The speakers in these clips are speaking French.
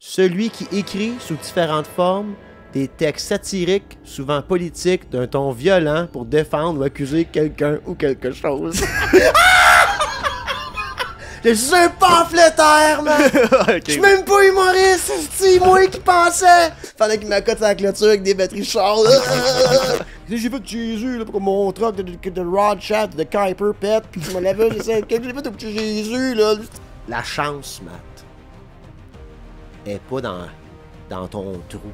Celui qui écrit sous différentes formes des textes satiriques, souvent politiques, d'un ton violent pour défendre ou accuser quelqu'un ou quelque chose. Je suis un pamphlétaire, man! Ok. Je suis même pas humoriste, c'est moi qui pensais! Pendant qu'il m'accote sur la clôture avec des batteries de char, là. J'ai fait de Jésus, là, pour mon truck de Rod Chat, de Kuiper Pet, pis tu me l'avais, j'ai fait au petit Jésus, là. La chance, Matt, est pas dans ton trou.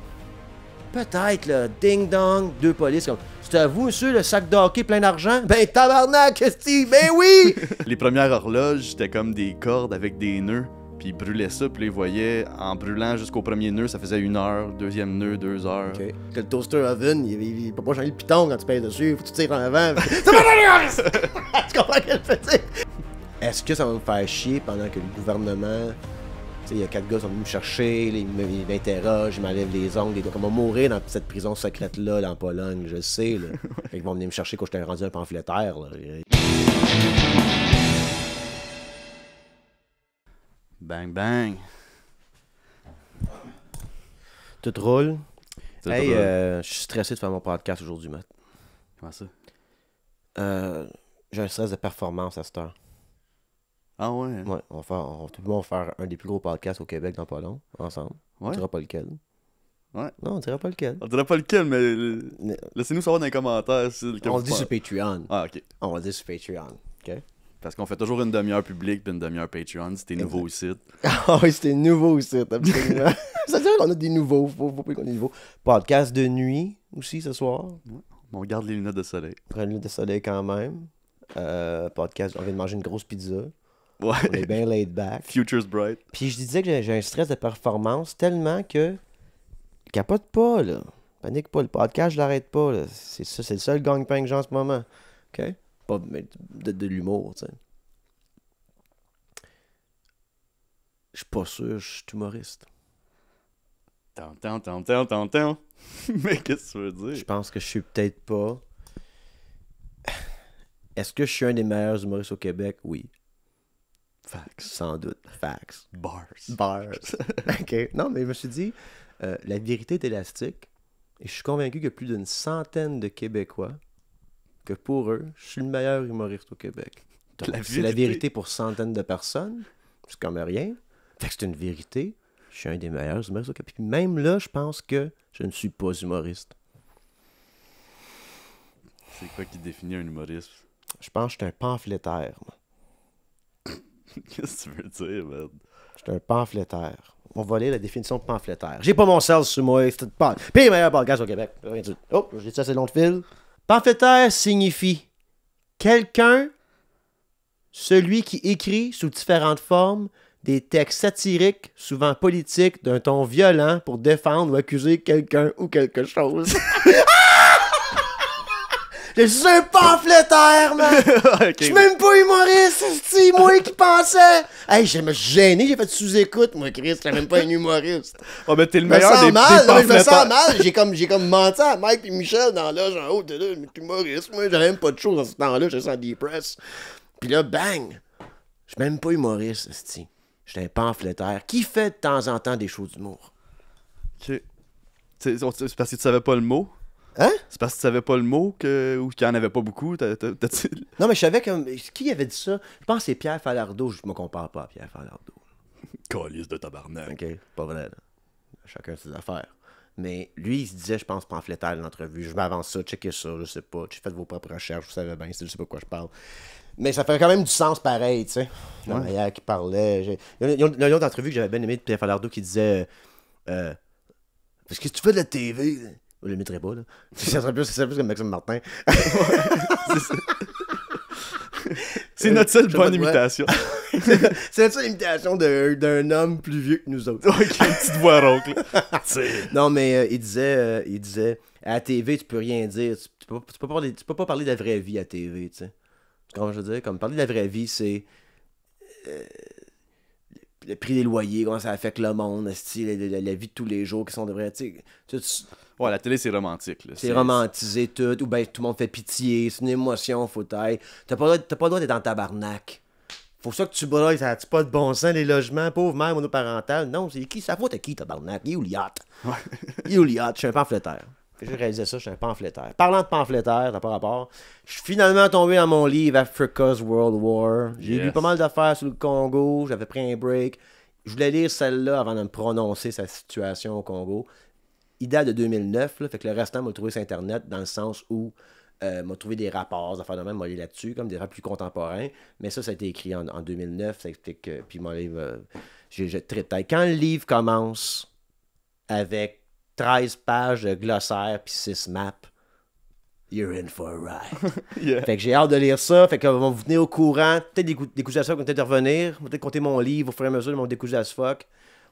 Peut-être, là, ding-dong, deux polices comme... C'est à vous, monsieur, le sac de hockey plein d'argent? Ben, tabarnak, Steve, ben oui! Les premières horloges, c'était comme des cordes avec des nœuds. Puis ils brûlaient ça, puis ils voyaient, en brûlant jusqu'au premier nœud, ça faisait 1 heure, deuxième nœud, 2 heures. OK. Que le toaster oven, il peut pas changer le piton quand tu pèses dessus, faut que tu tires en avant. Tu comprends ce que je veux dire? Est-ce que ça va me faire chier pendant que le gouvernement... Tu sais, il y a 4 gars qui sont venus me chercher, là, ils m'interrogent, ils m'enlèvent les ongles, ils vont mourir dans cette prison secrète-là, là, en Pologne, je le sais, là. Fait qu'ils vont venir me chercher quand j'étais rendu un pamphlétaire, là. Bang, bang. Tout roule. Tout Hey, roule. je suis stressé de faire mon podcast aujourd'hui, Matt. Comment ça? J'ai un stress de performance à cette heure. Ah ouais? Ouais, tout le monde va faire un des plus gros podcasts au Québec dans pas long, ensemble. On Ouais? dira pas lequel. Ouais. Non, on dira pas lequel. On dirait pas lequel, mais Mais laissez-nous savoir dans les commentaires si lequel on vous le dit pensez. sur Patreon. Ah, ok. On va le dire sur Patreon. OK? Parce qu'on fait toujours une demi-heure publique puis une demi-heure Patreon, c'était nouveau aussi. Ah oui, c'était nouveau aussi, absolument. Ça veut dire qu'on a des nouveaux. Faut pas qu'on ait des nouveaux. Podcast de nuit aussi ce soir. On regarde les lunettes de soleil. Prendre le de soleil quand même. Podcast, on vient de manger une grosse pizza. Ouais. On est bien laid back. Future's bright. Puis je disais que j'ai un stress de performance tellement que. Capote pas, là. Panique pas. Le podcast, je l'arrête pas, là. C'est ça, c'est le seul gang-pain que j'ai en ce moment. OK? Pas mais de l'humour, tu sais. Je suis pas sûr, je suis humoriste. Tant. Mais qu'est-ce que tu veux Je dire? pense que je suis peut-être pas. Est-ce que je suis un des meilleurs humoristes au Québec? Oui. Facts. Sans doute. Facts. Bars. Bars. OK. Non, mais je me suis dit, la vérité est élastique. Et je suis convaincu qu'il y a plus d'une centaine de Québécois que pour eux, je suis le meilleur humoriste au Québec. Donc, c'est la vérité pour centaines de personnes. C'est comme rien. Fait que c'est une vérité. Je suis un des meilleurs humoristes au Québec. Puis même là, je pense que je ne suis pas humoriste. C'est quoi qui définit un humoriste? Je pense que je suis un pamphlétaire. Moi. Qu'est-ce que tu veux dire, man? Je suis un pamphlétaire. On va lire la définition de pamphlétaire. J'ai pas mon sel sur moi. C'est pas. Puis meilleur podcast au Québec. Oh, j'ai dit ça, c'est long de fil. Pamphlétaire signifie quelqu'un, celui qui écrit sous différentes formes des textes satiriques, souvent politiques, d'un ton violent pour défendre ou accuser quelqu'un ou quelque chose. Je suis un pamphlétaire, man! Ok. Je suis même pas humoriste, c'est moi qui pensais! Hey, je me suis gêné, j'ai fait sous-écoute, moi, Chris, je suis même pas un humoriste. Oh, mais t'es le Je me meilleur sens des mal, non, mais je me sens pamphlétaires. mal, j'ai comme menti à Mike et Michel dans l'âge en haut, t'es là, mais t'es humoriste, moi, j'avais même pas de choses dans ce temps-là, j'étais sans depress. Puis là, bang! Je suis même pas humoriste, esti. Je suis un pamphlétaire qui fait de temps en temps des shows d'humour. Ok. C'est parce que tu savais pas le mot? Hein? C'est parce que tu savais pas le mot ou qu'il y en avait pas beaucoup? Non, mais je savais comme. Qui avait dit ça? Je pense que c'est Pierre Falardeau. Je me compare pas à Pierre Falardeau. Calice de tabarnak. OK? Pas vrai, là. Chacun ses affaires. Mais lui, il se disait, je pense, pamphlétaire dans l'entrevue. Je m'avance ça, checkez ça, je sais pas. Faites vos propres recherches, vous savez bien, je sais pas de quoi je parle. Mais ça fait quand même du sens pareil, tu sais. La manière qu'il parlait. Il y a une autre entrevue que j'avais bien aimée de Pierre Falardeau qui disait parce que tu fais de la TV. Je le mettrai pas, là. Ça serait plus comme Maxime Martin. C'est notre seule je sais pas bonne de quoi. imitation. C'est notre seule imitation d'un homme plus vieux que nous autres. Ok, une petite voix rauque, là. T'sais. Non, mais il disait, à la TV, tu peux rien dire. Tu peux pas parler de la vraie vie à la TV, tu sais. Tu comprends ce que je veux dire? Comme parler de la vraie vie, c'est le prix des loyers, comment ça affecte le monde, la vie de tous les jours qui sont de vrais, tu sais. Ouais, la télé, c'est romantique. Là. C'est romantisé tout, ou ben tout le monde fait pitié, c'est une émotion, faut taille. T'as pas le droit d'être dans le tabarnak. Pour ça que tu brailles, ça a-tu pas de bon sens, les logements, pauvre mère monoparentale? Non, c'est qui? Ça faute à qui, tabarnak? Il est où le yacht? Il est où le yacht? Je suis un pamphlétaire. J'ai réalisé ça, je suis un pamphlétaire. Parlant de pamphlétaire, t'as pas rapport. Je suis finalement tombé dans mon livre Africa's World War. J'ai lu pas mal d'affaires sur le Congo, j'avais pris un break. Je voulais lire celle-là avant de me prononcer sa situation au Congo. Il date de 2009, là, fait que le restant m'a trouvé sur Internet, dans le sens où m'a trouvé des rapports, des affaires de même, m'a lu là-dessus, comme des rapports plus contemporains. Mais ça a été écrit en 2009, ça explique puis mon livre, j'ai très tête. Quand le livre commence avec 13 pages de glossaire puis 6 maps, you're in for a ride. Yeah. Fait que j'ai hâte de lire ça. Fait qu'on va vous tenir au courant. Peut-être des coups d'as fuck vont peut-être revenir. On va peut-être compter mon livre au fur et à mesure de mon découp d'as fuck.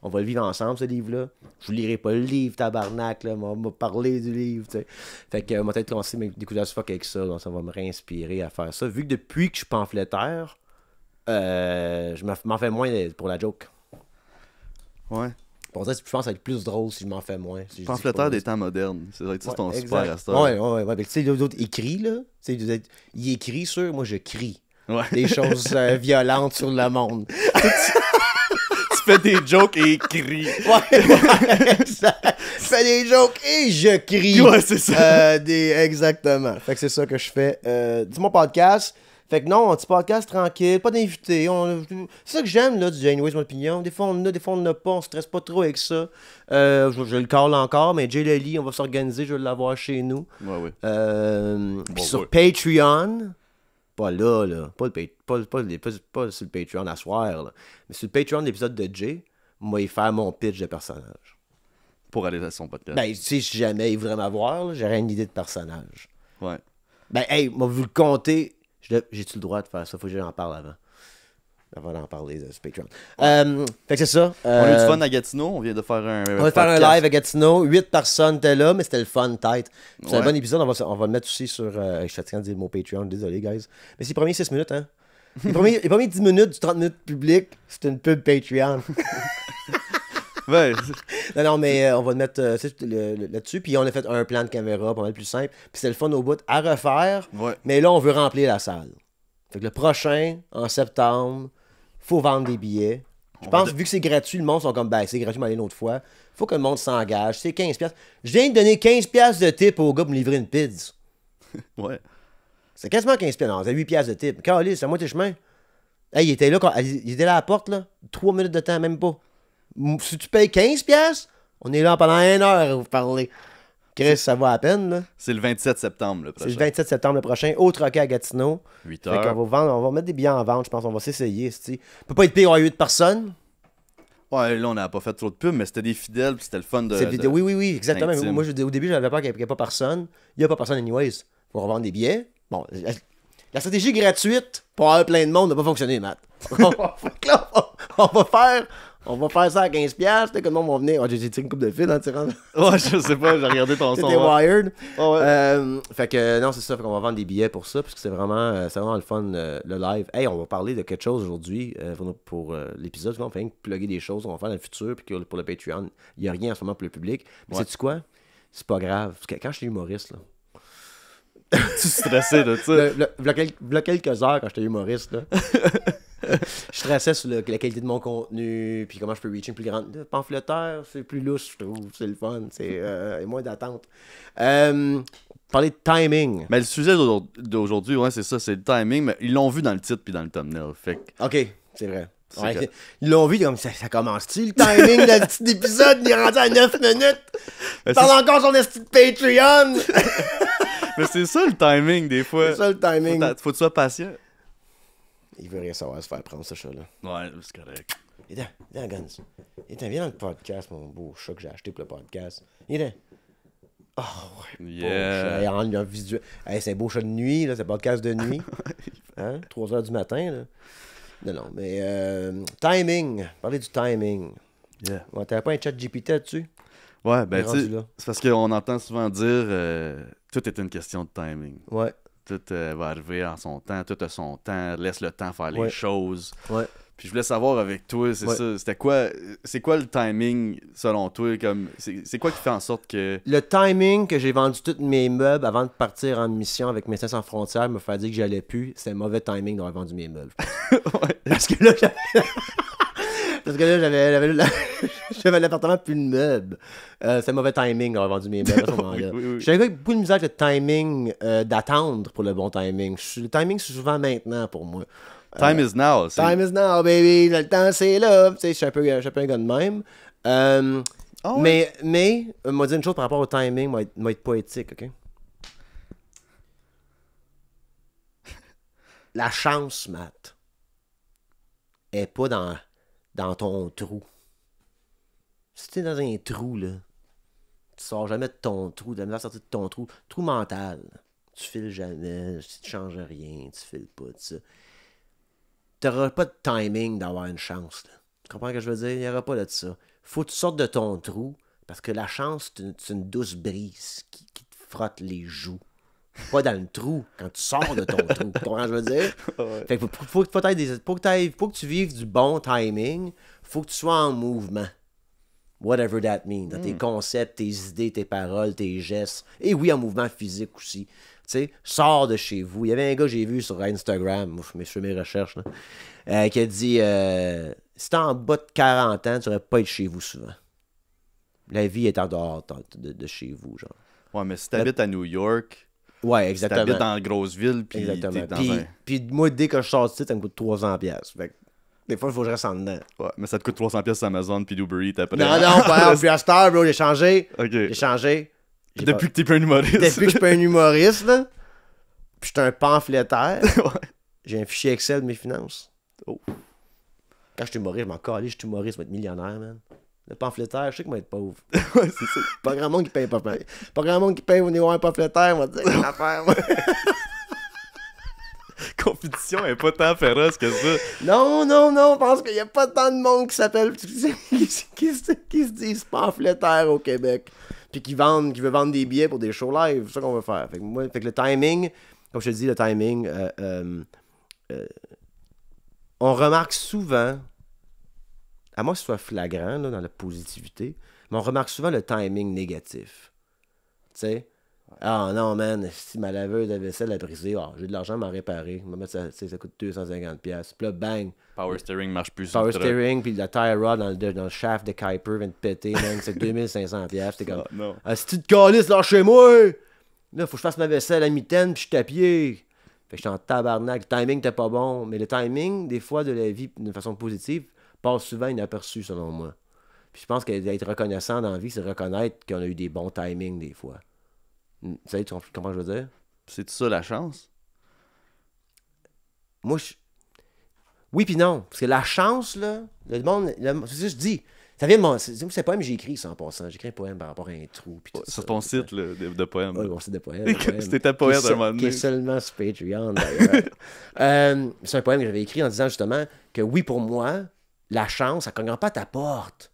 On va le vivre ensemble, ce livre-là. Je vous lirai pas le livre, tabarnak, là. On va parler du livre, tu sais. Fait que on va peut-être commencer mes découps d'as fuck avec ça. Donc ça va me réinspirer à faire ça. Vu que depuis que je suis pamphlétaire, je m'en fais moins pour la joke. Ouais. Pour ça, je pense que ça va être plus drôle si je m'en fais moins. Si pamphlétaire des temps modernes. C'est vrai que c'est ton super à ça. Ouais. Tu sais, les autres écrits, là. Il écrit sur, moi, je crie. Ouais. Des choses violentes sur le monde. Tu fais des jokes et cries. Ouais, exact. Je fais des jokes et je crie. Ouais, c'est ça. Exactement. Fait que c'est ça que je fais. C'est mon podcast. Fait que non, un petit podcast tranquille, pas d'invités. C'est ça que j'aime là, du Janeway's mon opinion. Des fois on a, des fois on n'a pas, on se stresse pas trop avec ça. Je le call encore, mais Jay Lely, on va s'organiser, je vais l'avoir chez nous. Ouais. Puis sur Patreon, pas là, pas sur le Patreon à soir, là, mais sur le Patreon de l'épisode de Jay, moi il faire mon pitch de personnage. Pour aller à son podcast. Ben, tu sais, si jamais il voudrait m'avoir, là, j'aurais une idée de personnage. Ouais. Ben, hey, moi, vous le comptez. J'ai-tu le droit de faire ça? Faut que j'en parle avant d'en parler de ce Patreon. Fait que c'est ça. On a eu du fun à Gatineau. On vient de faire un on va faire un live à Gatineau. 8 personnes étaient là, mais c'était le fun, tête. C'est un bon épisode. On va le mettre aussi sur... je suis fatigué de dire le mot Patreon. Désolé, guys. Mais c'est les premiers 6 minutes, hein? Les premiers 10 minutes du 30 minutes public, c'est une pub Patreon. Ouais. Non, mais on va le mettre là-dessus. Puis on a fait un plan de caméra pas mal plus simple. Puis c'était le fun au bout à refaire. Ouais. Mais là, on veut remplir la salle. Fait que le prochain, en septembre, faut vendre des billets. Je pense, vu que c'est gratuit, le monde sont comme, ben, c'est gratuit, mais aller une autre fois. Faut que le monde s'engage. C'est 15$. Je viens de donner 15$ de tip au gars pour me livrer une pizza. Ouais. C'est quasiment 15$. Non, c'est 8$ de tip. Caliste, c'est à moitié chemin. Hey, il était là à la porte, là. 3 minutes de temps, même pas. Si tu payes 15$, on est là pendant 1 heure à vous parler. Chris, ça va à peine, là. C'est le 27 septembre, le prochain. C'est le 27 septembre le prochain, au Troquet à Gatineau. 8 Fait heures. qu'on va mettre des billets en vente, je pense. On va s'essayer, c'ti. Peut pas être pire à 8 personnes. Ouais, là, on n'a pas fait trop de pub, mais c'était des fidèles, puis c'était le fun de... Oui, exactement. intime. Moi, au début, j'avais peur qu'il n'y ait pas personne. Il n'y a pas personne, anyways. Faut revendre des billets. Bon, la stratégie gratuite pour avoir plein de monde n'a pas fonctionné, Matt. Là, on va faire ça à 15$. Peut-être que le monde va venir. Oh, j'ai tiré une coupe de fil en tirant. Ouais, je sais pas, j'ai regardé ton son. C'était wired. Oh, ouais. Fait que non, c'est ça. Fait qu'on va vendre des billets pour ça, parce que c'est vraiment le fun, le live. Hey, on va parler de quelque chose aujourd'hui pour l'épisode. On va faire plugger des choses qu'on va faire dans le futur, puis pour le Patreon. Il n'y a rien en ce moment pour le public. Mais sais-tu quoi? C'est pas grave. Parce que quand j'étais humoriste, là. Tu stressais de ça. V'là quelques heures quand j'étais humoriste, là. Je stressais sur la qualité de mon contenu, puis comment je peux reacher une plus grande. Le pamphlétaire, c'est plus lousse, je trouve. C'est le fun, c'est moins d'attente. Parler de timing. Mais le sujet d'aujourd'hui, ouais, c'est ça, c'est le timing, mais ils l'ont vu dans le titre puis dans le thumbnail. Fait que... Ok, c'est vrai. Ouais, ils l'ont vu, comme ça commence-tu le timing de le petit épisode? Il est rendu à 9 minutes. Il parle encore sur le petit Patreon. Mais c'est ça le timing, des fois. C'est ça le timing. Faut que tu sois patient. Il veut rien savoir se faire prendre, ce chat-là. Ouais, c'est correct. Viens, Guns. Viens dans le podcast, mon beau chat que j'ai acheté pour le podcast. Viens. Oh, ouais. Yeah. En visuel. Hey, c'est un beau chat de nuit, là. C'est un podcast de nuit. Hein? 3h du matin, là. Non, mais timing. Parler du timing. Yeah. Ouais, t'avais pas un chat GPT là-dessus? Ouais, ben tu sais, c'est parce qu'on entend souvent dire tout est une question de timing. Ouais. Tout va arriver en son temps, tout a son temps, laisse le temps faire les choses. Ouais. Puis je voulais savoir avec toi, c'est Ouais. ça, c'est quoi le timing selon toi, comme, c'est quoi qui fait en sorte que... Le timing que j'ai vendu tous mes meubles avant de partir en mission avec Médecins sans frontières me fait dire que j'allais plus, c'était un mauvais timing d'avoir vendu mes meubles. Ouais. Parce que là, j'avais l'appartement plus de meubles. C'était un mauvais timing d'avoir vendu mes meubles à ce moment-là. Oui. Je suis un gars avec beaucoup de misère avec le timing d'attendre pour le bon timing. Le timing, c'est souvent maintenant pour moi. Time is now. Time is now, baby. Le temps, c'est là. Tu sais, je suis un peu un gars de même. Ah ouais? Mais m'a dit une chose par rapport au timing, m'a être poétique, OK? La chance, Matt, est pas dans ton trou. Si t'es dans un trou, là, tu sors jamais de ton trou, de la misère à sortir de ton trou. Trou mental. Tu files jamais, tu changes rien, tu files pas, tout ça. T'auras pas de timing d'avoir une chance, là. Tu comprends ce que je veux dire? Il n'y aura pas de ça. Faut que tu sortes de ton trou, parce que la chance, c'est une douce brise qui te frotte les joues. Pas dans le trou, quand tu sors de ton trou. Tu comprends ce que je veux dire? Ouais. Fait que faut que tu vives du bon timing, faut que tu sois en mouvement. Whatever that means. Dans tes concepts, tes idées, tes paroles, tes gestes. Et oui, en mouvement physique aussi. Tu sais, sors de chez vous. Il y avait un gars que j'ai vu sur Instagram, je fais mes recherches, là, qui a dit si t'es en bas de 40 ans, tu devrais pas être chez vous souvent. La vie est en dehors de chez vous, genre. Ouais, mais si t'habites à New York, Ouais, si exactement. t'habites dans la grosse ville, puis Exactement. t'es dans un... Puis moi, dès que je sors de site, ça me coûte 300$. Fait que des fois, il faut que je reste en dedans. Ouais, mais ça te coûte 300$ sur Amazon, puis Uber Eats après. Non, pas puis à cette heure, bro, j'ai changé. Ok. J'ai changé. J'ai Depuis pas- que t'es pas un humoriste. Depuis que je suis pas un humoriste, là, puis je suis un pamphlétaire, Ouais. j'ai un fichier Excel de mes finances. Oh. Quand je suis humoriste, je m'en calais, je suis humoriste, je vais être millionnaire, man. Le pamphlétaire, je sais qu'il va être pauvre. Ouais, c'est ça. Pas grand monde qui paye pas. Pas grand monde qui paye au niveau un pamphlétaire, on va te dire une affaire. moi. Compétition est pas tant féroce que ça. Non, je pense qu'il y a pas tant de monde qui s'appelle, qui se disent pamphlétaires au Québec. Puis qui veut vendre des billets pour des shows live. C'est ça qu'on veut faire. Fait que le timing, comme je te dis, le timing, on remarque souvent, à moins que ce soit flagrant là, dans la positivité, mais on remarque souvent le timing négatif. Tu sais? Ah non, man, si ma laveuse de vaisselle a brisé, j'ai de l'argent à m'en réparer. Je vais mettre ça coûte 250$. Puis là, bang, Power steering marche plus sur power le truck. steering, puis la tire rod dans le shaft de Kuiper vient de péter, man, c'est 2500$. T'es comme, Ah, non. si tu te calisses, là, chez moi! Là, faut que je fasse ma vaisselle à mitaine, puis je suis à pied. Fait que j'étais en tabarnak. Le timing n'était pas bon. Mais le timing, des fois, de la vie, de façon positive, passe souvent inaperçu, selon moi. Puis je pense qu'être reconnaissant dans la vie, c'est reconnaître qu'on a eu des bons timings, des fois. Tu sais, tu comprends ce que je veux dire? C'est ça la chance? Moi, oui puis non. Parce que la chance, là, le monde... c'est ça que je dis. Ça vient de mon... C'est un poème que j'ai écrit, ça, en passant. J'ai écrit un poème par rapport à un trou. Puis tout Sur ça, ton puis site là, de poèmes. Oui, bon, c'est des poèmes. C'était poète à un moment Qui est donné. seulement sur Patreon, d'ailleurs. C'est un poème que j'avais écrit en disant justement que oui, pour moi, la chance, ça ne cognera pas à ta porte.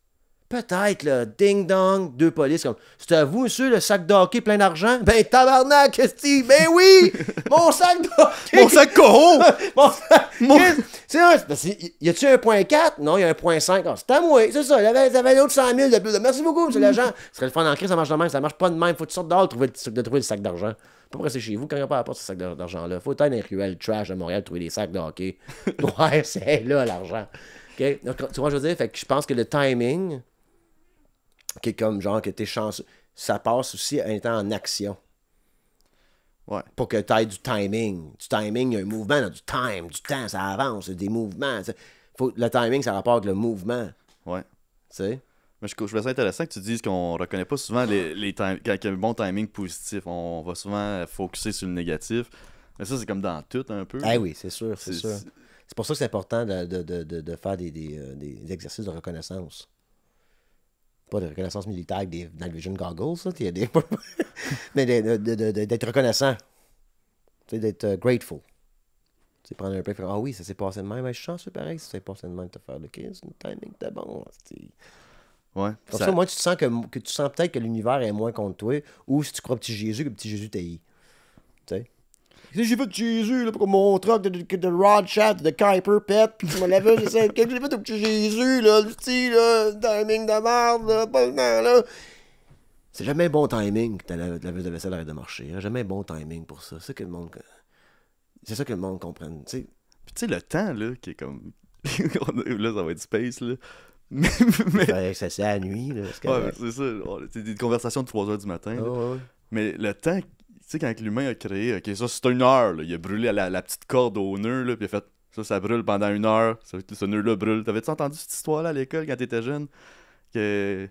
Peut-être, là, ding-dong, 2 polices comme « C'est à vous, monsieur, le sac de hockey plein d'argent? » Ben, tabarnak, Christy! Ben oui! Mon sac de hockey! Mon sac Coro! Mon sac! C'est vrai, y a-tu un 1.4? Non, il y a un 1.5. Ah, c'est à moi, c'est ça. Il y avait l'autre 100 000 de plus. Merci beaucoup, monsieur l'agent. Ce serait le fun en crise, ça marche de même. Ça marche pas de même. Faut que tu sortes dehors de trouver le sac d'argent. Pas rester chez vous quand il n'y a pas à part ce sac d'argent-là. Faut être dans les ruelles trash de Montréal trouver des sacs de hockey. Ouais, c'est là l'argent. OK? Donc, tu vois, je veux dire, fait que je pense que le timing, qui est comme genre que t'es chanceux, ça passe aussi en étant en action. Ouais. Pour que tu aies du timing. Du timing, il y a un mouvement, là, du temps, ça avance, c'est des mouvements. Le timing, ça rapporte le mouvement. Ouais. Tu sais? Mais je trouvais ça intéressant que tu dises qu'on reconnaît pas souvent quand il y a un bon timing positif. On va souvent focuser sur le négatif. Mais ça, c'est comme dans tout un peu. Ah oui, c'est sûr, c'est C'est- sûr. C'est pour ça que c'est important de faire des exercices de reconnaissance. Pas de reconnaissance militaire avec des night vision goggles, ça. Mais d'être reconnaissant. Tu sais, d'être grateful. Tu sais, prendre un break, faire ah oui, ça s'est passé de même. Je suis chanceux pareil, ça s'est passé de même de te faire le kiss. Le timing était bon. Ouais. Comme ça, moi, tu te sens que tu sens peut-être que l'univers est moins contre toi, ou si tu crois petit Jésus, que petit Jésus t'haït. Tu sais? J'ai fait de Jésus, là, pour que mon truck de Rod Shaft, de Kuiper pète, pis tu me l'avais, j'essaie. Qu'est-ce que j'ai fait au petit Jésus, là, le petit, là, timing de merde, là, pas le temps, là. C'est jamais un bon timing que la laveuse de vaisselle arrête de marcher. Hein? Jamais un bon timing pour ça. C'est ça que le monde. C'est ça que le monde comprenne. T'sais. Puis tu sais, le temps, là, qui est comme. Là, ça va être space, là. mais... C'est à la nuit, là. Ouais, c'est ça. C'est des conversations de 3h du matin. Oh, ouais. Mais le temps, tu sais, quand l'humain a créé, ok, ça c'est 1 heure, là, il a brûlé la petite corde au nœud, là, puis il a fait ça brûle pendant 1 heure, ce nœud-là brûle. T'avais-tu entendu cette histoire-là à l'école quand t'étais jeune? Que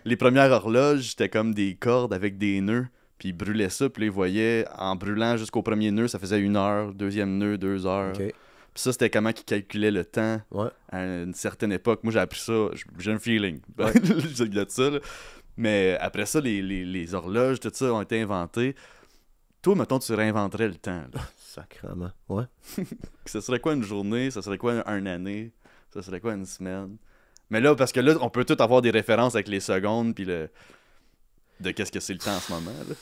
les premières horloges, c'était comme des cordes avec des nœuds, puis ils brûlaient ça, puis là, ils voyaient, en brûlant jusqu'au premier nœud, ça faisait 1 heure, deuxième nœud, 2 heures. Okay. Puis ça, c'était comment qu'ils calculaient le temps à une certaine époque. Moi, j'ai appris ça, j'ai un feeling de ça, là. Mais après ça, les horloges, tout ça, ont été inventées. Toi, mettons, tu réinventerais le temps. Sacrément, ouais. Ce serait quoi une journée? Ça serait quoi une année? Ça serait quoi une semaine? Mais là, parce que là, on peut tout avoir des références avec les secondes, puis de qu'est-ce que c'est le temps en ce moment, là.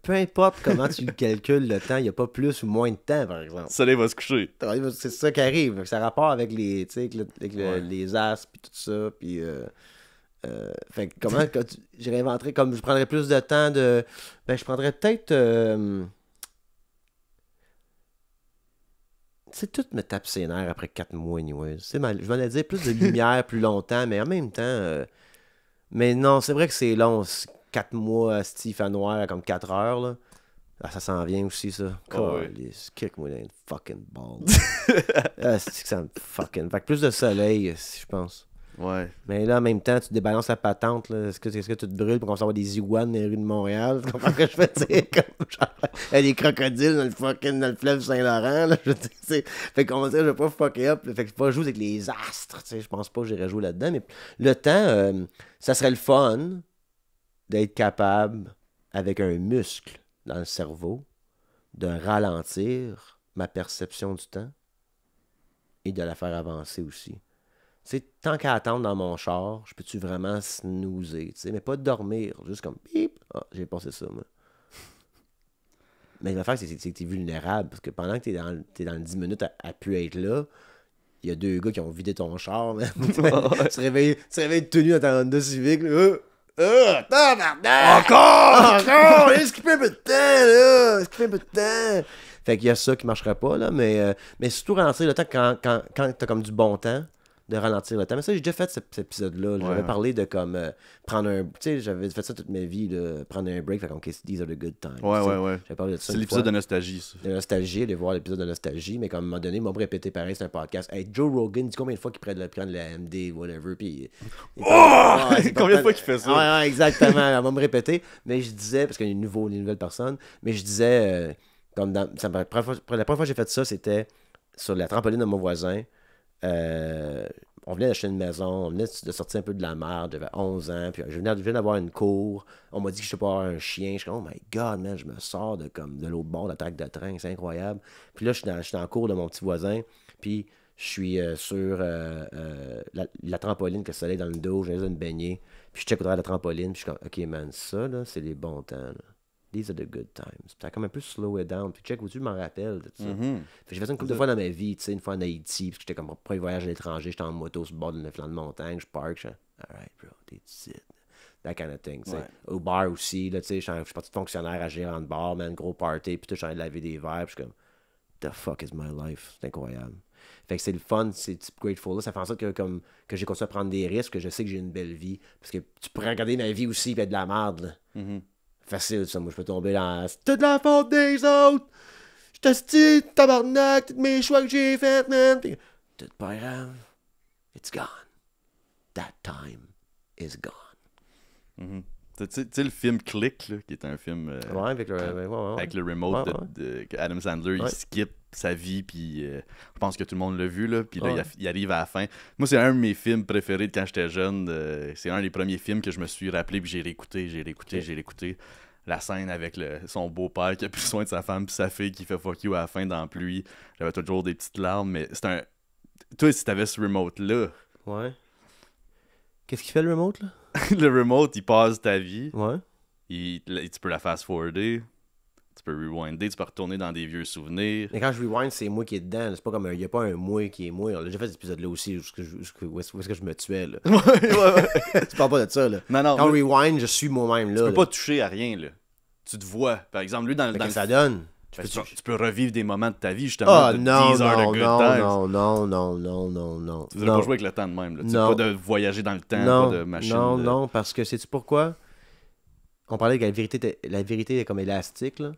Peu importe comment tu calcules le temps, il n'y a pas plus ou moins de temps, par exemple. Le soleil va se coucher. C'est ça qui arrive. Ça a rapport avec les, les astres, puis tout ça, puis... fait que comment je réinventerais, comme je prendrais plus de temps de... Ben, je prendrais peut-être... C'est tout me tape ses nerfs après 4 mois, anyway. Je m'en allais dire plus de lumière, plus longtemps, mais en même temps... Mais non, c'est vrai que c'est long. 4 mois, Steve à noir, comme 4 heures, là. Ah, ça s'en vient aussi, ça. Kick-moi dans le fucking ball. C'est que ça me fucking... Fait que plus de soleil, je pense. Ouais. Mais là, en même temps, tu débalances la patente, là. Est-ce que tu te brûles pour qu'on s'en va des iguanes dans les rues de Montréal? Tu comprends ce que je veux dire? Comme genre, il y a des crocodiles dans le fleuve Saint-Laurent, là. Fait qu'on va dire, je vais pas fucker up. Fait que je vais pas jouer avec les astres, tu sais. Je pense pas que j'irai jouer là-dedans. Mais le temps, ça serait le fun d'être capable, avec un muscle dans le cerveau, de ralentir ma perception du temps et de la faire avancer aussi. Tu sais, tant qu'à attendre dans mon char, je peux-tu vraiment snoozer, tu sais, mais pas dormir, juste comme bip, j'ai passé ça, moi. Mais l'affaire, c'est que t'es vulnérable, parce que pendant que t'es dans le 10 minutes à pu être là, il y a 2 gars qui ont vidé ton char, man. Tu te réveilles tenu dans ta Honda Civic, là. Encore! Skipper un peu de temps, là! Skipper un peu de temps! Fait qu'il y a ça qui marcherait pas, là, mais surtout ralentir le temps quand t'as comme du bon temps, de ralentir le temps. Mais ça, j'ai déjà fait cet épisode-là. J'avais parlé de comme prendre un... Tu sais, j'avais fait ça toute ma vie, là, prendre un break, fait comme these are the good times. Ouais. J'avais parlé de ça. C'est l'épisode de nostalgie, ça. De nostalgie, aller voir l'épisode de nostalgie, mais comme à un moment donné, il m'a répété pareil, c'est un podcast. Hey, Joe Rogan, dis combien de fois qu'il prend de la MD, whatever, puis... Combien de fois qu'il fait ça? Ouais, exactement. Elle va me répéter, mais je disais, parce qu'il y a une nouvelle personne, mais je disais, comme dans... la première fois que j'ai fait ça, c'était sur la trampoline de mon voisin. On venait d'acheter une maison, on venait de sortir un peu de la merde, j'avais 11 ans, puis je venais d'avoir une cour, on m'a dit que je sais pas avoir un chien, je suis comme, oh my god, man, je me sors de l'autre bord de la traque de train, c'est incroyable. Puis là, je suis dans la cour de mon petit voisin, puis je suis sur la trampoline que ça allait dans le dos, je viens de me baigner, puis je check au travers de la trampoline, puis je suis comme, ok man, ça là, c'est les bons temps, là. These are the good times. Puis t'as comme un peu slow it down. Puis check où tu m'en rappelles de ça. Fait que j'ai fait ça une couple de fois dans ma vie, tu sais, une fois en Haïti, puis j'étais comme premier voyage à l'étranger, j'étais en moto sur le bord d'une flanc de montagne, je park, je suis alright bro, that's it. That kind of thing, tu sais. Ouais. Au bar aussi, là, tu sais, je suis parti de fonctionnaire à gérant de bar, man, gros party, puis tout, je suis allé laver des verres, puis je suis comme, the fuck is my life? C'est incroyable. Fait que c'est le fun, c'est grateful là, ça fait en sorte que j'ai continué à prendre des risques, que je sais que j'ai une belle vie, parce que tu pourrais regarder ma vie aussi, puis être de la merde, là. Facile, ça. Moi, je peux tomber dans... C'est toute la faute des autres! Je t'astis, tabarnak, tous mes choix que j'ai faits, man! Puis, tout pas grave. It's gone. That time is gone. Tu sais, le film Click, là, qui est un film... Ouais, avec le remote que Adam Sandler, il skip sa vie, puis je pense que tout le monde l'a vu, là, puis là, il arrive à la fin. Moi, c'est un de mes films préférés de quand j'étais jeune. C'est un des premiers films que je me suis rappelé, puis j'ai réécouté. La scène avec son beau-père qui a pris soin de sa femme puis sa fille qui fait fuck you à la fin dans la pluie. J'avais toujours des petites larmes, mais c'est un... Toi, si t'avais ce remote-là... Ouais. Qu'est-ce qu'il fait, le remote, là? Le remote, il passe ta vie. Ouais. Tu peux la fast-forwarder. Tu peux rewinder, tu peux retourner dans des vieux souvenirs. Mais quand je rewind, c'est moi qui est dedans. C'est pas comme il y a pas un moi qui est moi. On a déjà fait cet épisode-là aussi où est-ce que je me tuais, là. Ouais. Tu parles pas de ça, là. Non, quand on rewind, je suis moi-même, là. Tu peux pas toucher à rien, là. Tu te vois. Par exemple, lui, dans le... ça donne? Tu peux revivre des moments de ta vie, justement. Oh, non, non. Tu devrais pas jouer avec le temps de même, là. Tu pas de voyager dans le temps, pas de machine. Non, parce que sais-tu pourquoi? On parlait que la vérité est comme élastique, là.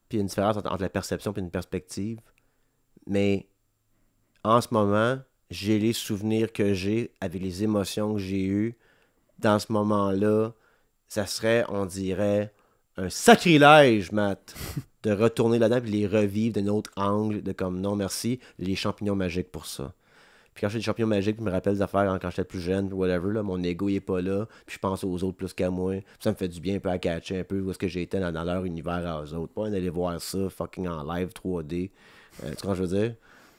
Puis il y a une différence entre la perception et une perspective. Mais en ce moment, j'ai les souvenirs que j'ai avec les émotions que j'ai eues. Dans ce moment-là, ça serait, on dirait, un sacrilège, Matt, de retourner là-dedans et les revivre d'un autre angle, de comme non merci, les champignons magiques pour ça. Puis quand je fais des champignons magiques, je me rappelle des affaires quand j'étais plus jeune, whatever, là, mon ego il est pas là, puis je pense aux autres plus qu'à moi. Puis ça me fait du bien un peu à catcher un peu où est-ce que j'étais dans leur univers à eux autres. Pas d'aller voir ça fucking en live 3D. Tu vois ce que je veux dire?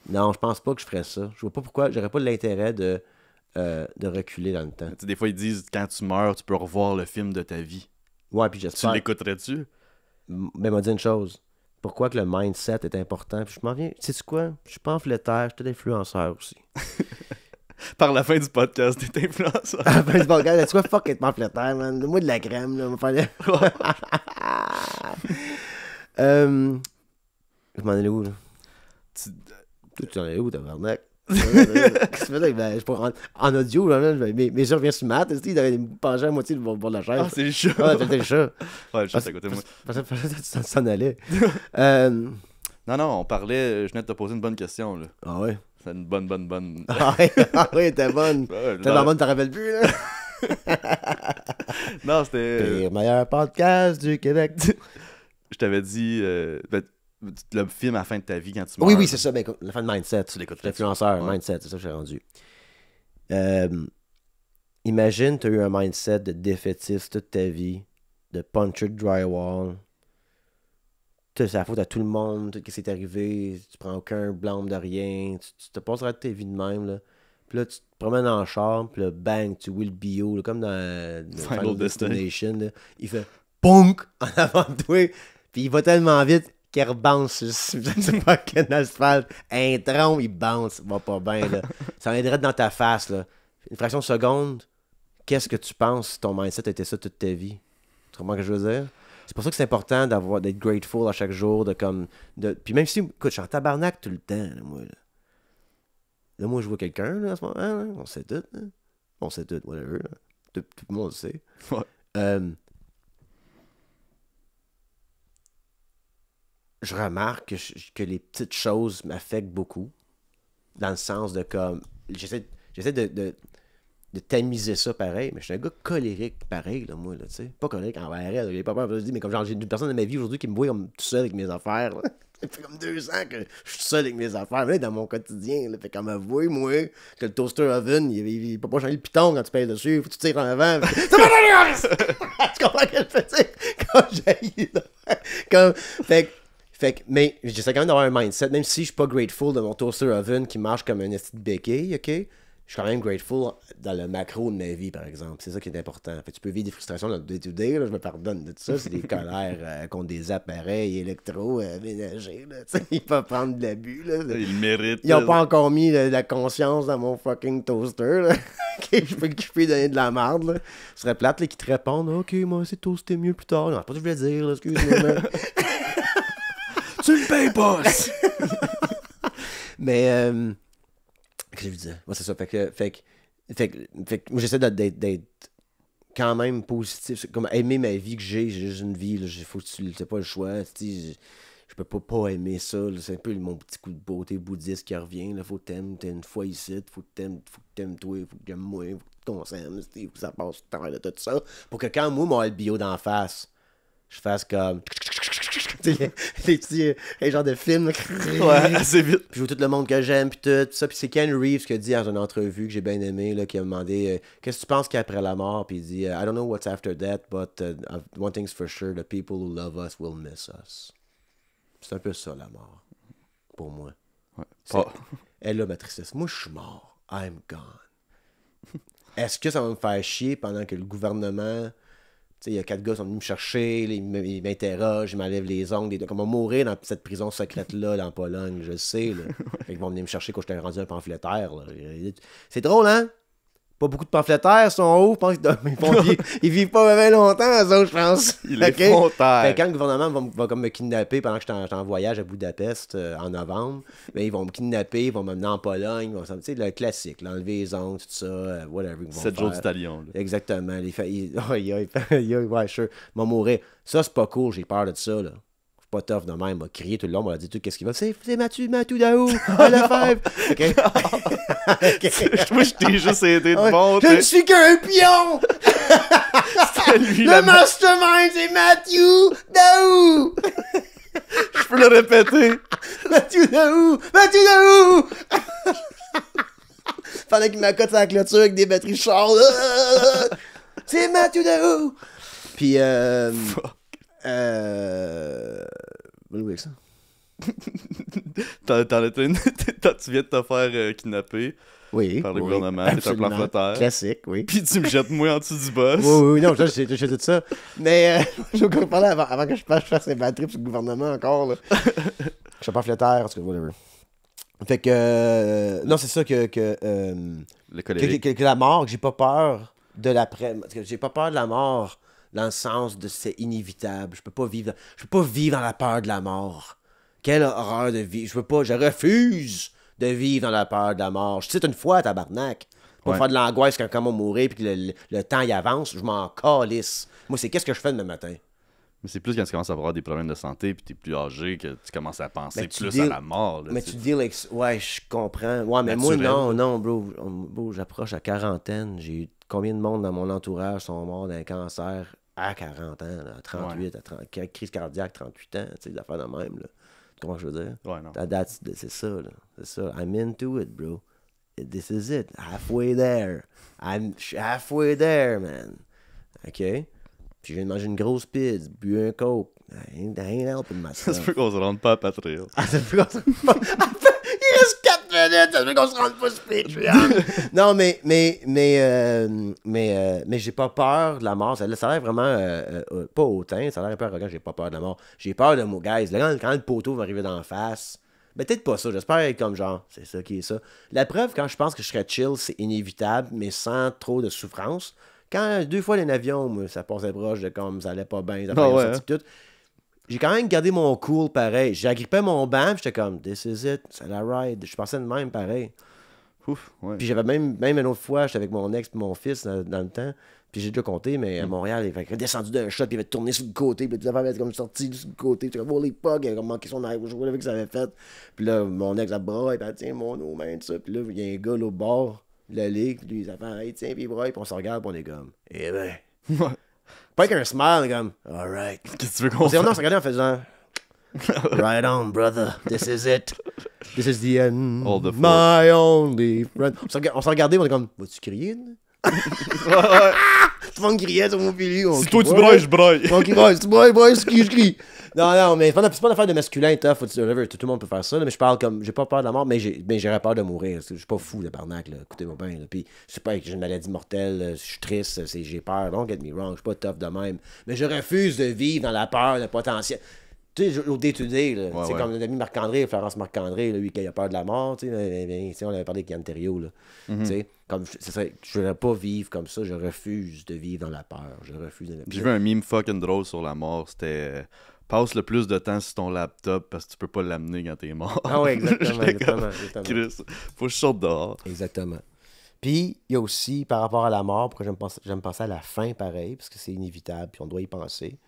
Non, je pense pas que je ferais ça. Je vois pas pourquoi, j'aurais pas l'intérêt de reculer dans le temps. Tu sais, des fois ils disent quand tu meurs, tu peux revoir le film de ta vie. Ouais, puis j'espère. Tu l'écouterais-tu? Ben, m'a dit une chose. Pourquoi que le mindset est important? Puis je m'en viens. Sais-tu quoi? Je suis pas pamphlétaire, je suis influenceur aussi. Par la fin du podcast, t'es influenceur. À la fin du podcast, tu vois, fuck être pamphlétaire, man. Donne-moi de la crème, là. Je m'en allais où, là? Tu en allais où, tabarnak? Qu'est-ce que tu fais? Ben, je peux en audio, là, mais je reviens sur Matt, il devait me pencher à moitié du bord de la chaise. Ah, c'est le chat. Ah, c'était le chat. Ouais, le chat, c'est à côté de moi. Parce que ça s'en allait. Non, on parlait, je venais de te poser une bonne question, là. Ah ouais? C'est une bonne. Ah ouais, t'es bonne. T'es bonne, t'en rappelles plus, là? Non, c'était... Le meilleur podcast du Québec. Je t'avais dit... le film à la fin de ta vie quand tu meurs. Oui, c'est ça. Ben, la fin de Mindset. Tu l'écoutes. L'influenceur, ouais. Mindset, c'est ça que j'ai rendu. Imagine, tu as eu un mindset de défaitiste toute ta vie, de puncher de drywall. C'est la faute à tout le monde, tout ce qui s'est arrivé. Tu prends aucun blâme de rien. Tu te passeras de ta vie de même. Là. Puis là, tu te promènes en char, puis là, bang, tu Will Bio, là, comme dans Final Destination. Là. Il fait punk en avant de toi. Puis il va tellement vite qu'il rebounce sur fucking asphalte. Un tronc, il bounce. Va pas bien, là. Ça va être dans ta face, là. Une fraction de seconde, qu'est-ce que tu penses si ton mindset était ça toute ta vie? Tu comprends ce que je veux dire? C'est pour ça que c'est important d'être grateful à chaque jour, Puis même si, écoute, je suis en tabarnak tout le temps, là, moi, là. Là, moi, je vois quelqu'un, là, en ce moment, là. On sait tout, là. On sait tout, whatever, là. Tout le monde le sait. Ouais. Je remarque que les petites choses m'affectent beaucoup. Dans le sens de comme... J'essaie de tamiser ça pareil, mais je suis un gars colérique pareil, là, moi, là, tu sais. Pas colérique envers elle, j'ai pas peur de le dire, mais comme genre, j'ai une personne dans ma vie aujourd'hui qui me voit comme tout seul avec mes affaires, là. Ça fait comme 2 ans que je suis seul avec mes affaires, mais dans mon quotidien, là. Fait comme avouer, moi, que le toaster oven, il peut pas changer le piton quand tu pèses dessus, faut que tu tires en avant. Tu comprends ce que je fais, tu sais? Quand j'ai... Comme... Mais j'essaie quand même d'avoir un mindset, même si je suis pas grateful de mon toaster oven qui marche comme un esti de béquille, ok? Je suis quand même grateful dans le macro de ma vie, par exemple. C'est ça qui est important. Fait que tu peux vivre des frustrations dans le day-to-day, là, je me pardonne de tout ça. C'est des colères contre des appareils électro-ménagers. Ils peuvent prendre de l'abus. Là. Ils le méritent. Ils n'ont pas encore mis la conscience dans mon fucking toaster. Là. Je peux donner de la merde. Là. Ce serait plate là, qu'ils te répondent « Ok, moi, c'est toaster mieux plus tard. » Non, c'est pas ce que je voulais dire, excuse-moi. Tu le payes pas! Mais... Qu'est-ce que je disais? Ouais, c'est ça. Fait que moi, j'essaie d'être quand même positif. Comme aimer ma vie que j'ai juste une vie. Là, c'est pas le choix. Je peux pas aimer ça. Là, c'est un peu mon petit coup de beauté bouddhiste qui revient. Là, faut que t'aimes une fois ici. Faut que t'aimes toi. Faut que j'aime moi. Faut que ton s'aime. Faut que ça passe tout le temps de tout ça. Pour que quand moi, mon albio d'en face, je fasse comme... les petits genres de films. Ouais, assez vite. Puis je vois tout le monde que j'aime, puis tout ça. Puis c'est Ken Reeves qui a dit dans une entrevue que j'ai bien aimé, là, qui a demandé qu'est-ce que tu penses qu'il y a après la mort? Puis il dit I don't know what's after death, but one thing's for sure, the people who love us will miss us. C'est un peu ça, la mort. Pour moi. Ouais. Elle a ma tristesse. Moi, je suis mort. I'm gone. Est-ce que ça va me faire chier pendant que le gouvernement... sais, il y a 4 gars qui sont venus me chercher, là, ils m'interrogent, ils m'enlèvent les ongles, comme on va mourir dans cette prison secrète-là, dans Pologne, je le sais, là. Fait qu'ils vont venir me chercher quand j'étais rendu un pamphlétaire, là. C'est drôle, hein? Pas beaucoup de pamphlétaires sont hauts, je pense qu'ils vivent pas vraiment longtemps, eux autres, je pense. Ils les font taire. Fait que quand le gouvernement va comme me kidnapper pendant que j'étais en voyage à Budapest en novembre, ben, ils vont me kidnapper, ils vont m'amener en Pologne, tu sais, le classique, là, enlever les ongles, tout ça, whatever. 7 jours du talion. Exactement. Ouais, sure. Ils vont mourir. Ça, c'est pas cool, j'ai peur de ça, là. Pas tough de même, il m'a crié tout le long, il m'a dit tout qu'est-ce qu'il va. C'est Mathieu Daou, à la fève. OK. Moi, je t'ai juste aidé de monter. Je ne suis qu'un pion. Lui, le mastermind, c'est Mathieu Daou. Je peux le répéter. Mathieu Daou. Pendant qu'il m'accote sur la clôture avec des batteries char. C'est Mathieu Daou. Puis, où avec ça? Tu viens de te faire kidnapper par le gouvernement, t'es un pamphlétaire. Classique, oui. Puis tu me jettes moi en dessous du boss. Oui, non, j'ai tout ça. Mais je vais encore parler avant que je fasse les bad trips sur le gouvernement encore. Là. Je suis pamphlétaire, en tout cas, whatever. Fait que, non, c'est ça que la mort, que j'ai pas peur de l'après. J'ai pas peur de la mort. Dans le sens de c'est inévitable. Je peux pas vivre dans la peur de la mort. Quelle horreur de vie. Je refuse de vivre dans la peur de la mort. Je cite une fois, tabarnak. Pour faire de l'angoisse quand on va mourir puis que le temps y avance, je m'en calisse. Moi, c'est qu'est-ce que je fais demain matin? Mais c'est plus quand tu commences à avoir des problèmes de santé puis t'es plus âgé que tu commences à penser plus à la mort. Là, mais tu dis, ouais, je comprends. Ouais, mais naturel, moi, non, bro, j'approche à quarantaine. J'ai eu combien de monde dans mon entourage sont morts d'un cancer à 40 ans, là, à 38, à 30, crise cardiaque, 38 ans, tu sais, des affaires de même, là. Comment je veux dire? Ouais, non. C'est ça, là. C'est ça. I'm into it, bro. This is it. Halfway there. I'm halfway there, man. OK? Puis je viens de manger une grosse pizza, bu un coke. I ain't helping myself. Ça se peut qu'on se rende pas à Patreon. Ça se peut qu'on se rende pas. Il reste 4 minutes, ça se peut qu'on se rende pas sur Patreon. Non, mais j'ai pas peur de la mort. Ça a l'air vraiment pas hautain, ça a l'air un peu arrogant, j'ai pas peur de la mort. J'ai peur de mon guys. Là, quand le poteau va arriver d'en face, ben peut-être pas ça, j'espère être comme genre, c'est ça qui est ça. La preuve, quand je pense que je serais chill, c'est inévitable, mais sans trop de souffrance. Quand 2 fois les avions, moi, ça passait proche de comme ça allait pas bien, ça tout. J'ai quand même gardé mon cool pareil. J'ai agrippé mon banc, j'étais comme, this is it, c'est la ride. Je pensais de même pareil. Ouf, ouais. Puis j'avais même une autre fois, j'étais avec mon ex et mon fils dans le temps. Puis j'ai déjà compté, mais à Montréal, il avait descendu d'un shot, puis il avait tourné sur le côté, puis les affaires avaient comme sorti sur le côté. J'étais comme, holy fuck, il avait comme manqué son air, je voulais que ça avait fait. Puis là, mon ex a braille, puis tiens, mon eau, main, tout ça. Puis là, il y a un gars là au bord, la ligue, puis lui, il a fait, hey, tiens, puis il braille, puis on se regarde, puis on est comme, eh ben. Pas qu'un smile, comme, alright. Qu'est-ce que tu veux qu'on fasse? On se regardait en faisant, right on, brother, this is it. This is the end. My only friend. On s'est regardé, on est comme, vas-tu crier? Tout le monde criait sur mon pilier. Si toi tu brailles, je braille. Si tu brailles, je crie. Non, mais c'est pas une affaire de masculin, tough. Tout le monde peut faire ça, là, mais je parle comme, j'ai pas peur de la mort, mais j'aurais peur de mourir. Je suis pas fou, le barnac, là. Écoutez-moi bien. Là. Puis, c'est pas que j'ai une maladie mortelle, je suis triste, j'ai peur. Don't get me wrong, je suis pas tough de même. Mais je refuse de vivre dans la peur, le potentiel. Tu sais, au day-to-day, là, comme notre ami Marc-André, Florence Marc-André, lui, qui a peur de la mort, tu sais, on avait parlé avec Yann Terriot, là. Tu sais, comme, je ne veux pas vivre comme ça, je refuse de vivre dans la peur, J'ai vu un meme fucking drôle sur la mort, c'était passe le plus de temps sur ton laptop parce que tu peux pas l'amener quand t'es mort. Ah ouais, exactement. Chris, faut que je sorte dehors. Exactement. Puis, il y a aussi, par rapport à la mort, pourquoi j'aime penser à la fin, pareil, parce que c'est inévitable, puis on doit y penser.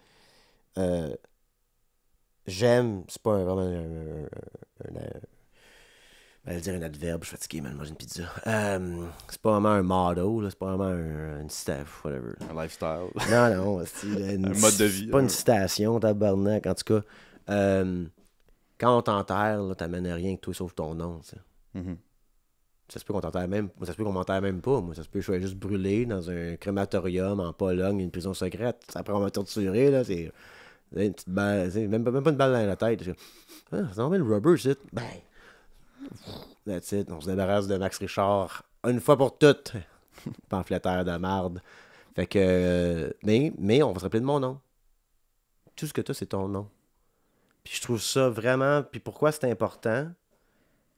J'aime, c'est pas vraiment un adverbe, je suis fatigué, man, manger une pizza. C'est pas vraiment un motto, là, c'est pas vraiment une citation, whatever. Un lifestyle. Non, c'est un mode de vie. C'est pas une citation, tabarnak. En tout cas, quand on t'enterre, là, t'amènes rien que toi sauf ton nom, tu sais. Ça se peut qu'on t'enterre même, ça se peut qu'on m'enterre même pas, moi. Ça se peut que je sois juste brûlé dans un crématorium en Pologne, une prison secrète. Après, on m'a torturé, là, c'est... Une petite balle, même pas une balle dans la tête. C'est normal le rubber, c'est. Ben. That's it. On se débarrasse de Max Richard une fois pour toutes. Pamphlétaire de marde. Fait que... mais on va se rappeler de mon nom. Tout ce que t'as, c'est ton nom. Puis je trouve ça vraiment... Puis pourquoi c'est important?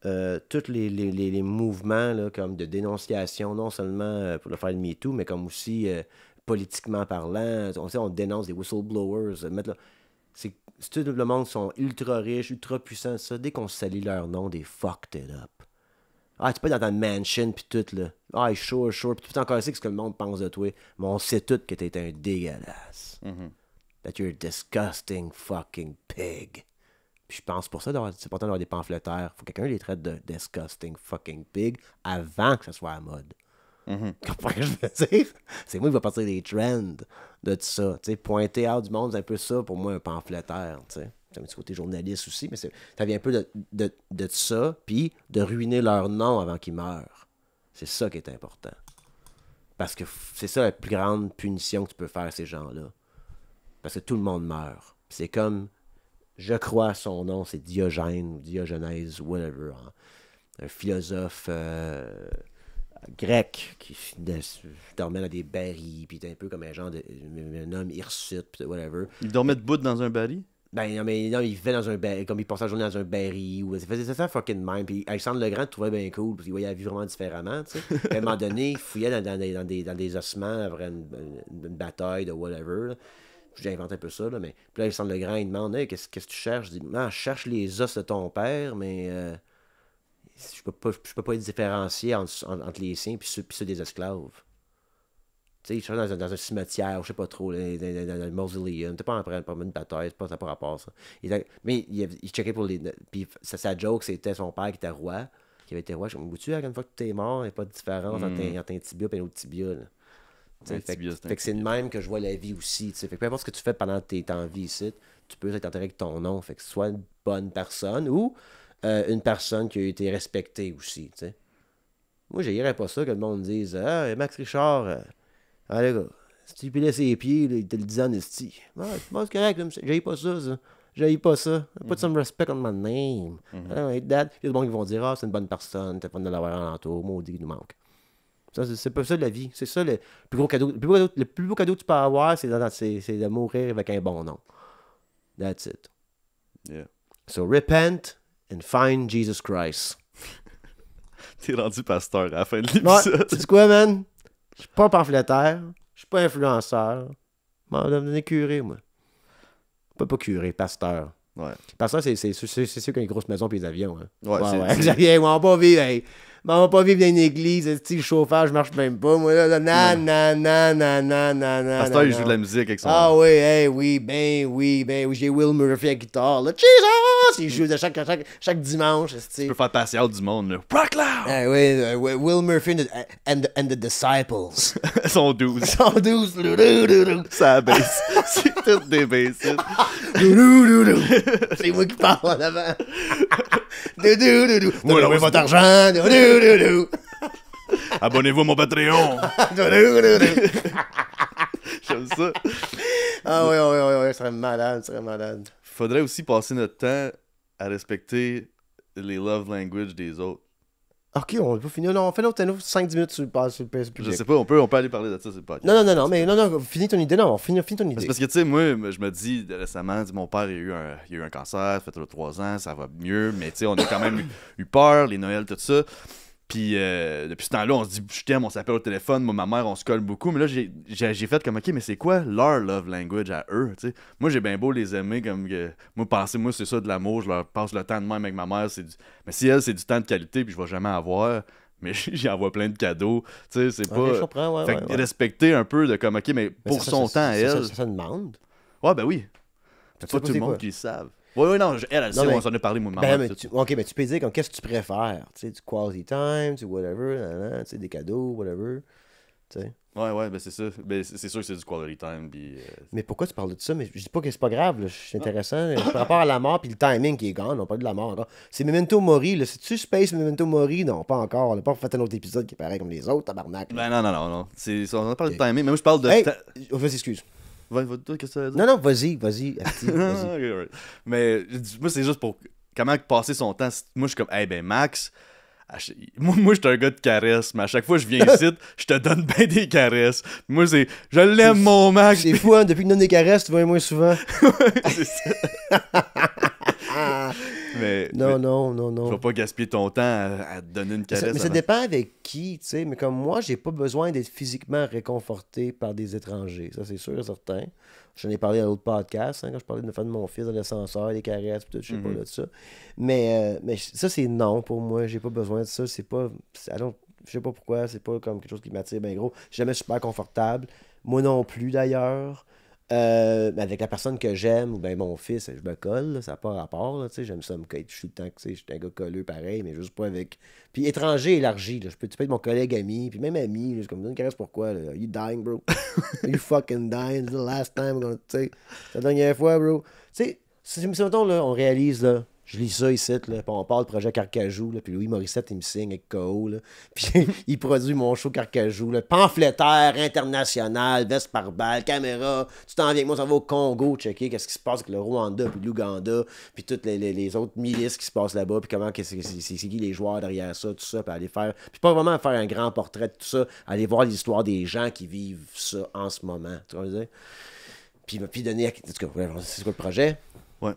Tous les mouvements là, comme de dénonciation, non seulement pour le faire le MeToo, mais comme aussi politiquement parlant. On dénonce des whistleblowers. C'est tout le monde qui sont ultra riches, ultra puissants. Ça, dès qu'on salit leur nom, des fucked it up. Ah, tu peux être dans ta mansion pis tout, là. Ah, sure. Pis tout encore c'est ce que le monde pense de toi. Mais on sait tout que t'es un dégueulasse. That you're a disgusting fucking pig. Puis je pense pour ça, c'est important d'avoir des pamphlétaires. Faut que quelqu'un les traite de disgusting fucking pig avant que ça soit à la mode. Comprends ce que je veux dire? C'est moi qui va partir des trends de tout ça. T'sais, pointer out du monde, c'est un peu ça pour moi, un pamphlétaire. T'sais. C'est un petit côté journaliste aussi, mais ça vient un peu de ça, puis de ruiner leur nom avant qu'ils meurent. C'est ça qui est important. Parce que c'est ça la plus grande punition que tu peux faire à ces gens-là. Parce que tout le monde meurt. C'est comme, je crois son nom, c'est Diogène ou Diogenèse, whatever. Hein. Un philosophe grec qui dormait dans des barils, puis était un peu comme un genre un homme hirsute, puis whatever. Il dormait debout dans un baril? Ben non, mais il vivait dans un baril, comme il passait la journée dans un baril, ou il faisait ça fucking même. Puis Alexandre Legrand le trouvait bien cool, parce qu'il voyait la vie vraiment différemment, tu sais. À un moment donné, il fouillait dans des ossements après une bataille de whatever. J'invente un peu ça, là, mais puis là, Alexandre Legrand, il demande hey, qu'est-ce que tu cherches? Je dis je cherche les os de ton père, mais je peux pas les différencier entre les siens puis ceux des esclaves. Tu sais, il cherchait dans un cimetière, je sais pas trop, dans le mausoleum. T'es pas en train de prendre une bataille, ça n'a pas rapport à ça. Mais il checkait pour les. Puis sa joke, c'était son père qui était roi, qui avait été roi. Je me dis, une fois que tu es mort, il n'y a pas de différence entre un tibia et un autre tibia. Là. Fait que c'est le même que je vois la vie aussi. Fait que peu importe ce que tu fais pendant que tu es en vie ici, tu peux être enterré avec ton nom. Fait que soit une bonne personne ou une personne qui a été respectée aussi. T'sais. Moi, j'irais pas ça que le monde dise ah, Max Richard, les gars, si tu pilais ses pieds, là, il te le disait en esti. C'est correct, j'haïs pas ça. J'haïs pas ça. Put some respect on my name. I don't hate that. Il y a des gens qui vont dire c'est une bonne personne, t'es fun de l'avoir en entour, maudit, il nous manque. C'est pas ça la vie. C'est ça le plus gros cadeau. Le plus beau cadeau que tu peux avoir, c'est de mourir avec un bon nom. That's it. Yeah. So repent and find Jesus Christ. T'es rendu pasteur à la fin de l'épisode. Tu sais quoi, man? Je suis pas pamphlétaire. Je suis pas influenceur. Je m'en devenir curé, moi. Pas curé, pasteur. Ouais. Pasteur, c'est sûr qu'il y a une grosse maison et des avions. Hein. Ouais. Xavier, on va pas vivre. Hey. On va pas vivre dans une église, le chauffage marche même pas. Moi, là, Pasteur, il joue de la musique avec son... Ah oui, ben oui, j'ai Will Murphy à guitare, là. Jesus! Il joue de chaque dimanche, tu peux faire passer out du monde, là. Rock loud! Oui, Will Murphy and the Disciples. Son 12. Son 12. Ça baisse. C'est tout des basses. C'est moi qui parle en avant. Donnez-moi votre argent. Abonnez-vous à mon Patreon. J'aime ça. Ah oui, ce serait malade. Faudrait aussi passer notre temps à respecter les love language des autres. Ok, on va finir. Non, on fait notre 5-10 minutes sur le public. Je sais pas, on peut aller parler de ça, c'est pas. Non, finis ton idée. Non, finis ton idée. C'est parce que, tu sais, moi, je me dis récemment, mon père il a eu un cancer, ça fait 3 ans, ça va mieux, mais tu sais, on a quand même eu peur, les Noëls, tout ça. Puis depuis ce temps-là, on se dit je t'aime, on s'appelle au téléphone, moi, ma mère, on se colle beaucoup. Mais là, j'ai fait comme ok, mais c'est quoi leur love language à eux, tu sais? Moi, j'ai bien beau les aimer comme que. Moi, c'est ça de l'amour, je leur passe le temps de même avec ma mère. Mais si elle, c'est du temps de qualité, puis je vais jamais avoir. Mais j'y envoie plein de cadeaux. Tu sais, c'est pas. Je comprends, fait que respecter un peu de comme ok, mais pour son temps à elle. Ça demande. Ouais, ben oui. C'est pas tout le monde qui le savent. Oui, non, elle sait, on s'en a parlé, moi, maman. Ok, mais tu peux dire comme qu'est-ce que tu préfères, tu sais, du quality time, du whatever, tu sais, des cadeaux, whatever, tu sais. Ouais, ben c'est ça. Ben, c'est sûr que c'est du quality time. Puis, mais pourquoi tu parles de ça? Mais je dis pas que c'est pas grave, là, c'est intéressant. Par rapport à la mort puis le timing qui est gone, on parle de la mort encore. C'est Memento Mori, là. C'est-tu Space Memento Mori? Non, pas encore. On n'a pas fait un autre épisode qui est pareil comme les autres, tabarnak. Ben non. On a parlé de timing, mais moi je parle de. Vas-y, excuse. Qu'est-ce que tu veux dire? Non, vas-y. Mais moi, c'est juste pour comment passer son temps. Moi, je suis comme, hey, ben Max, Moi je suis un gars de caresses, mais à chaque fois que je viens ici, je te donne bien des caresses. Moi, je l'aime, mon Max. C'est fou, hein, depuis que tu donnes des caresses, tu vas moins souvent. C'est ça. Non. Je vais pas gaspiller ton temps à te donner une caresse. Mais ça dépend avec qui, tu sais. Mais comme moi, j'ai pas besoin d'être physiquement réconforté par des étrangers. Ça, c'est sûr et certain. J'en ai parlé à l'autre podcast, hein, quand je parlais de la fin de mon fils dans l'ascenseur, des caresses, tout, je sais pas là, de ça. Mais ça, c'est non pour moi. J'ai pas besoin de ça. C'est pas. Je sais pas pourquoi. C'est pas comme quelque chose qui m'attire bien gros. Je suis jamais super confortable. Moi non plus, d'ailleurs. Mais avec la personne que j'aime, ou bien mon fils, je me colle, là, ça n'a pas rapport, là, j'aime ça me coller, je suis tout le temps, je suis un gars colleux pareil, mais juste pas avec... Puis étranger élargi, là, tu peux être mon collègue ami, puis même ami, là, je comme, une caresse pourquoi, là, are you dying, bro? Are you fucking dying? This is the last time, tu sais, c'est la dernière fois, bro. Tu sais, mettons, là, on réalise, là, je lis ça ici, là, puis on parle de projet Carcajou, là, puis Louis Morissette, il me signe avec KO, là, puis il produit mon show Carcajou, là, pamphlétaire, international, veste par balle, caméra, tu t'en viens avec moi, ça va au Congo, checker qu'est-ce qui se passe avec le Rwanda, puis l'Ouganda, puis toutes les autres milices qui se passent là-bas, puis comment, c'est qui les joueurs derrière ça, tout ça, puis aller faire, puis pas vraiment faire un grand portrait de tout ça, aller voir l'histoire des gens qui vivent ça en ce moment, tu vois ce que je veux dire? Puis donner, c'est quoi le projet? Ouais.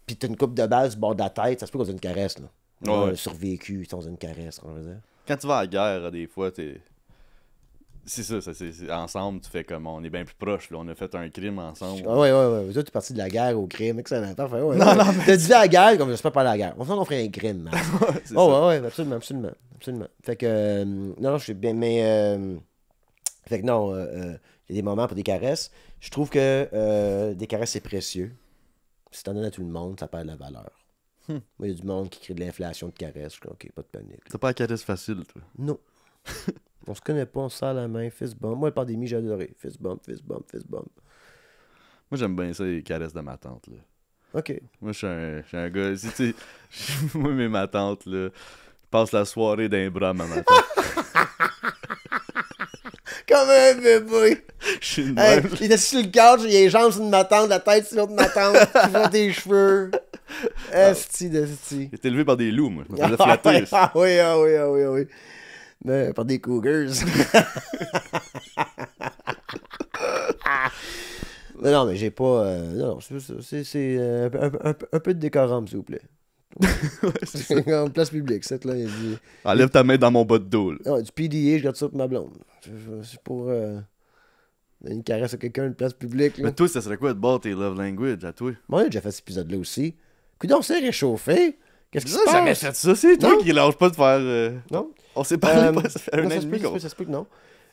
Pis t'as une coupe de balle sur le bord de la tête, ça se peut qu'on ait une caresse, là. Ouais. Survécu, on a une caresse, on va dire. Quand tu vas à la guerre, des fois, c'est ça, ensemble, tu fais comme, on est bien plus proches, là, on a fait un crime ensemble. Ouais. Vous autres, t'es parti de la guerre au crime, excellent. Parfait, ouais. Non, T'as dit à la guerre, comme j'espère pas à la guerre. On ferait un crime, man. Ouais, absolument. Fait que, non, je suis bien, mais, fait que non, il y a des moments pour des caresses. Je trouve que des caresses, c'est précieux. Si t'en donnes à tout le monde, ça perd de la valeur. Moi, il y a du monde qui crée de l'inflation de caresses. Je dis, OK, pas de panique. T'as pas la caresse facile, toi? Non. On se connaît pas, on se serre la main, fist bump. Moi, la pandémie, j'ai adoré. Fist bump. Moi, j'aime bien ça, les caresses de ma tante, là. OK. Moi, je suis un gars... Tu sais, moi, ma tante, là, je passe la soirée d'un bras à ma tante. Comme un bébé. Je suis une Hey, même. il est assis sur le couch, il a les jambes sur une matante, la tête sur l'autre matante, il fait tes cheveux. Esti. J'ai été élevé par des loups, moi. Je me faisais flatter. Ah oui. Mais par des cougars. Non, mais j'ai pas... non, c'est un peu de décorum, s'il vous plaît. Ouais, c'est ça. C'est en place publique, cette là, il dit... Enlève ta main dans mon bas de dos, là. Non, du PDA, je garde ça pour ma blonde. C'est pour donner une caresse à quelqu'un, une place publique. Là. Mais toi, ça serait quoi de bord tes love language à toi? Moi, j'ai déjà fait cet épisode-là aussi. Coudon, c'est réchauffé. Qu'est-ce qui se passe? jamais fait ça, c'est toi Non. qui lâche pas de faire... Non. On s'est parlé pas, ça fait un Non, an et demi qu'on... ça se peut que non.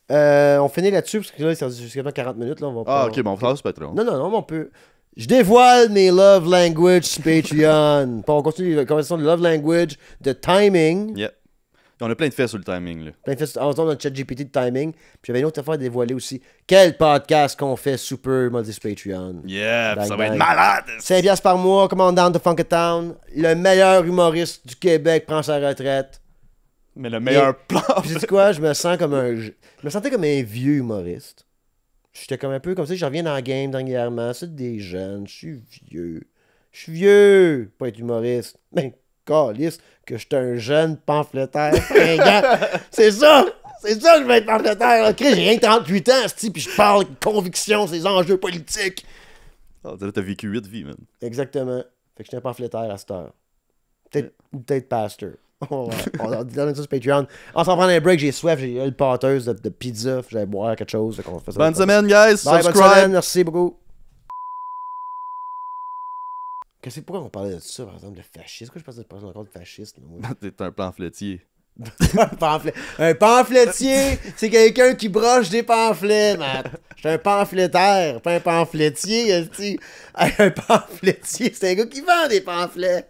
On finit là-dessus, parce que là, c'est jusqu'à 40 minutes. Là, on va Ah, ok, bon, on passe Patreon. Non, on peut... Je dévoile mes love language sur Patreon. On continue la conversation de love language, de timing. Yeah. On a plein de faits sur le timing, là. Plein de fait, on dans le chat GPT de timing. Puis j'avais une autre affaire à dévoiler aussi. Quel podcast qu'on fait super m'a dit sur Patreon. Yeah, Bang, ça va bang. être malade! 5$ par mois, commandant de Funkatown. Le meilleur humoriste du Québec prend sa retraite. Mais le meilleur plan... Puis sais-tu quoi? Je me sentais comme un vieux humoriste. J'étais comme un peu comme ça. Je reviens dans la game dernièrement. C'est des jeunes. Je suis vieux. Pas être humoriste. Ben, calisse que je suis un jeune pamphlétaire fringant. C'est ça que je veux être pamphlétaire. Là. Chris, j'ai rien que 38 ans, puis je parle avec conviction ces enjeux politiques. Oh, t'as vécu 8 vies, man. Exactement. Fait que je suis un pamphlétaire à cette heure. Ou peut-être pasteur. On donne ça sur Patreon. On s'en prend un break, j'ai soif, j'ai le pâteuse de pizza, j'allais boire quelque chose. On fait ça. Bonne semaine, guys! Bye, Subscribe! bonne semaine, merci beaucoup. Pourquoi on parlait de ça, par exemple, de fasciste? Pourquoi je parlais encore de fasciste? T'es un pamphlétier. Un pamphlétier, c'est quelqu'un qui broche des pamphlets, Matt. Je suis un pamphlétaire, pas un pamphlétier. Un pamphlétier, c'est un gars qui vend des pamphlets.